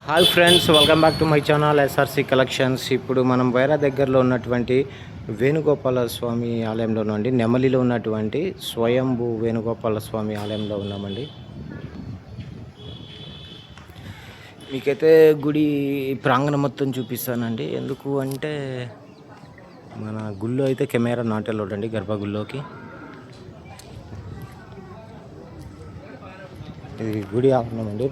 Hi friends, welcome back to my channel SRC collections. ఇప్పుడు మనం వైరా దగ్గరలో ఉన్నటువంటి వేణుగోపాల స్వామి ఆలయంలో నుండి నెమలిలో ఉన్నటువంటి స్వయంభూ వేణుగోపాల స్వామి ఆలయంలో ఉన్నామండి. మీకైతే గుడి ప్రాంగణం మొత్తం చూపిస్తానండి. ఎందుకు అంటే మన గుళ్ళో అయితే కెమెరా నాట్ అలౌడ్ అండి. గర్భగుడిలోకి ఇది గుడి ఆవరణం అండి.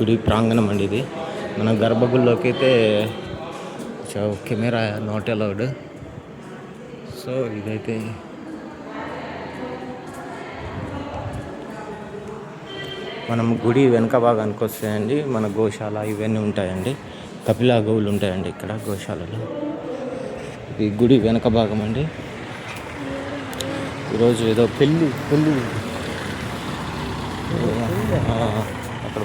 గుడి ప్రాంగణం అండి. ఇది మన గర్భగుడిలోకి అయితే కెమెరా నాట్ అలౌడ్. సో ఇదైతే మనం గుడి వెనక భాగానికి వస్తాయండి. మన గోశాల ఇవన్నీ ఉంటాయండి. కపిలా గోవులు ఉంటాయండి ఇక్కడ గోశాలలో. ఇది గుడి వెనక భాగం అండి. ఈరోజు ఏదో పెళ్ళి అక్కడ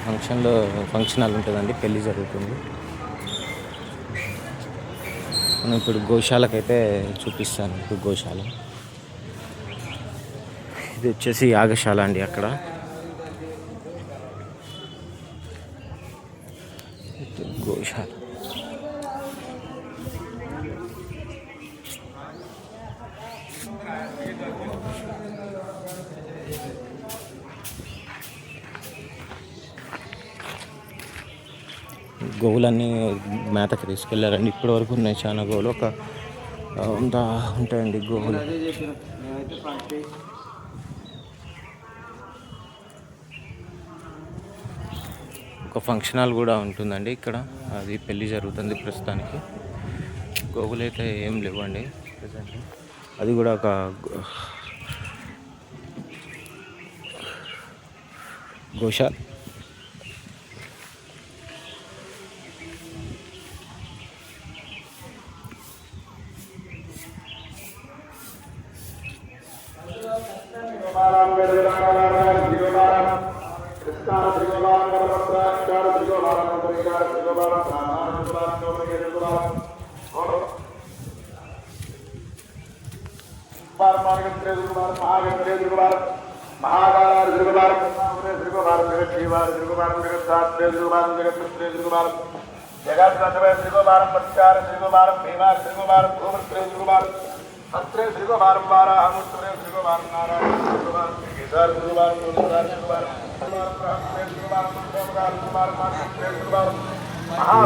ఫంక్షన్ హాల్ ఉంటుందండి. పెళ్ళి జరుగుతుంది. మనం ఇప్పుడు గోశాలకైతే చూపిస్తాను. ఇప్పుడు గోశాల ఇది వచ్చేసి యాగశాల అండి. అక్కడ గోశాల గోవులన్నీ మేతకి తీసుకెళ్ళారండి. ఇప్పటి వరకు ఉన్నాయి చాలా గోవులు. ఒక ఉంటాయండి గోవులు. ఒక ఫంక్షన్ హాల్ కూడా ఉంటుందండి ఇక్కడ. అది పెళ్ళి జరుగుతుంది ప్రస్తుతానికి. గోవులు అయితే ఏం లేవండి ప్రజెంట్. అది కూడా ఒక గోశాల.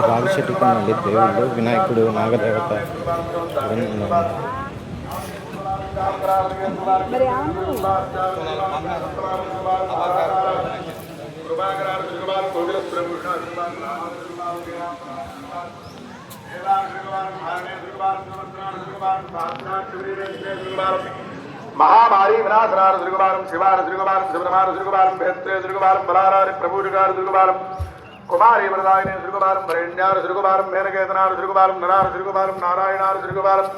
రావిశెట్టికుందండి దేవుళ్ళు. వినాయకుడు, నాగదేవత మహామారి వినాశనార దుర్గవారం శివార దుర్గవారం శివరమార దుర్గవారం భేత్రే దుర్గవారం బలారారి ప్రభుగారు దుర్గవారం కుమారి వరదాయిని దుర్గవారం వరేణ్యార దుర్గవారం మేనకేతనార దుర్గవారం నరార దుర్గవారం నారాయణార దుర్గవారం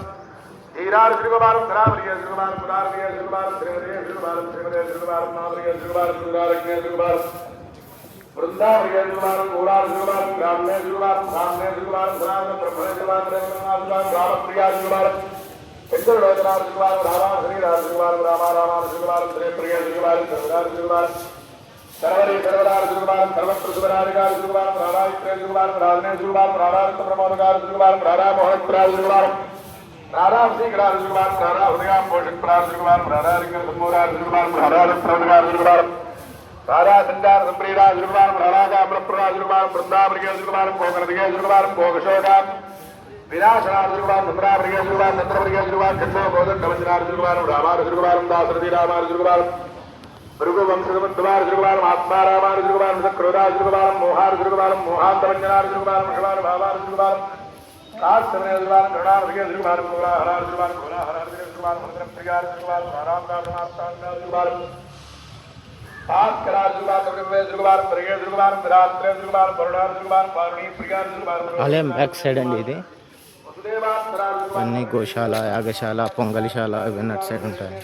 ధీరార దుర్గవారం ధరావరియ దుర్గవారం పురారవియ దుర్గవారం శ్రీమదే దుర్గవారం శ్రీమదే దుర్గవారం నామరియ దుర్గవారం దుర్గారజ్ఞ దుర్గవారం వృందావరియ దుర్గవారం గోడార దుర్గవారం గ్రామ్య దుర్గవారం సామ్య దుర్గవారం ధనాన బ్రహ్మణ దుర్గవారం దుర్గవారం రామప్రియ దుర్గవారం పెద్దరోజనార దుర్గవారం రామ శ్రీరామ దుర్గవారం రామ రామ దుర్గవారం శ్రీప్రియ దుర్గవారం సర్వదార దుర్గవారం సర్వరి సర్వదార దుర్గవారం సర్వప్రసువరారిగారు దుర్గవారం రాధాయిత్రే దుర్గవారం రాధనే దుర్గవారం రాధారత్న ప్రమోదగారు దుర్గవారం రాధామోహన్ ప్రారు దుర్గవారం రాధాం శ్రీగ్రారు దుర్గవారం రాధా హృదయాం పోషక్ ప్రారు దుర్గవారం రాధారింగ సంమూరారు దుర్గవారం రాధారత్నగారు దుర్గవారం రాధా సంచార సంప్రీరా దుర్గవారం రాధాకామలప్రదా దుర్గవారం బృందావరిగే దుర్గవారం భోగనదిగే దుర్గవారం భోగశోగాం వినాశనార దుర్గవారం చంద్రావరిగే దుర్గవారం చంద్రవరిగే దుర్గవారం చంద్ర బోధన్ కవచనార దుర్గవారం రామార దుర్గవారం దాసరథి రామార దుర్గవారం భృగు వంశధువార దుర్గవారం ఆత్మారామార దుర్గవారం క్రోధార దుర్గవారం మోహార దుర్గవారం మోహాంతవంజనార దుర్గవారం భగవాన్ భావార దుర్గవారం కాశ్యమనే దుర్గవారం కరుణావరిగే దుర్గవారం కోలాహరార దుర్గవారం కోలాహరార దుర్గవారం మంత్రప్రియార దుర్గవారం రారామనాథనాథాంగార దుర్గవారం భాస్కరార దుర్గవారం దుర్గవారం పరిగే దుర్గవారం విరాత్రే దుర్గవారం వరుణార దుర్గవారం వారుణీ ప్రియార దుర్గవారం ఆలయం బ్యాక్ సైడ్ అండి ఇది. ఇవన్నీ గోశాల, యాగశాల, పొంగలిశాల ఇవన్నీ అటు సైడ్ ఉంటాయి.